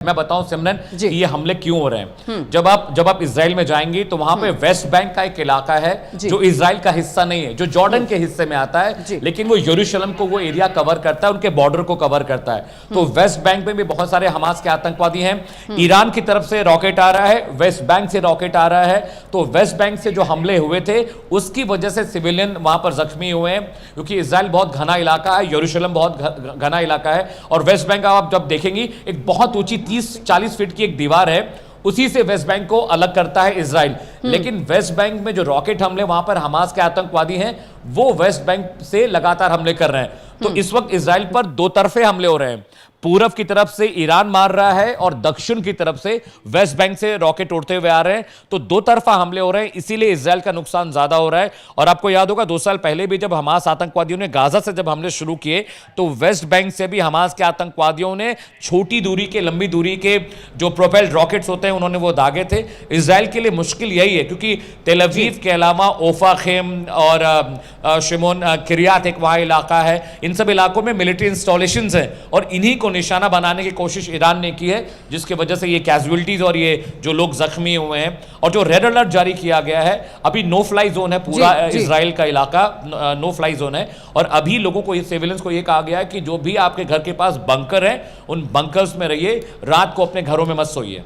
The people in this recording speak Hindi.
मैं बताऊं सिमरन जी। कि ये हमले क्यों हो रहे हैं। जब आप इजराइल में जाएंगी तो वहां पे वेस्ट बैंक का एक इलाका है जो इजराइल का हिस्सा नहीं है, जो जॉर्डन के हिस्से में आता है, लेकिन वो यरूशलेम को वो एरिया कवर करता है, उनके बॉर्डर को कवर करता है। तो वेस्ट बैंक में भी बहुत सारे हमास के आतंकवादी हैं। ईरान की तरफ से रॉकेट आ रहा है, वेस्ट बैंक से रॉकेट आ रहा है। तो वेस्ट बैंक से जो हमले हुए थे उसकी वजह से सिविलियन वहां पर जख्मी हुए हैं, क्योंकि इजराइल बहुत घना इलाका है, यरूशलेम बहुत घना इलाका है। और वेस्ट बैंक आप जब देखेंगी एक बहुत ऊंची 30-40 फीट की एक दीवार है, उसी से वेस्ट बैंक को अलग करता है इजराइल। लेकिन वेस्ट बैंक में जो रॉकेट हमले वहां पर हमास के आतंकवादी हैं वो वेस्ट बैंक से लगातार हमले कर रहे हैं। तो इस वक्त इजराइल पर दो तरफे हमले हो रहे हैं। पूरब की तरफ से ईरान मार रहा है और दक्षिण की तरफ से वेस्ट बैंक से रॉकेट उड़ते हुए आ रहे हैं। तो दो तरफा हमले हो रहे हैं, इसीलिए इजराइल का नुकसान ज्यादा हो रहा है। और आपको याद होगा 2 साल पहले भी जब हमास आतंकवादियों ने गाजा से जब हमले शुरू किए तो वेस्ट बैंक से भी हमास के आतंकवादियों ने छोटी दूरी के, लंबी दूरी के जो प्रोपेल्ड रॉकेट्स होते हैं उन्होंने वो दागे थे। इजराइल के लिए मुश्किल यही है क्योंकि तेल अवीव के अलावा ओफा खेम और शिमोन किरियात एक वहाँ इलाका है, इन सब इलाकों में मिलिट्री इंस्टॉलेशंस हैं और इन्हीं को निशाना बनाने की कोशिश ईरान ने की है, जिसकी वजह से ये कैजुअलिटीज और ये जो लोग जख्मी हुए हैं। और जो रेड अलर्ट जारी किया गया है, अभी नो फ्लाई जोन है पूरा इजराइल का इलाका, नो फ्लाई जोन है। और अभी लोगों को, सिविलियंस को ये कहा गया है कि जो भी आपके घर के पास बंकर है उन बंकर्स में रहिए, रात को अपने घरों में मत सोइए।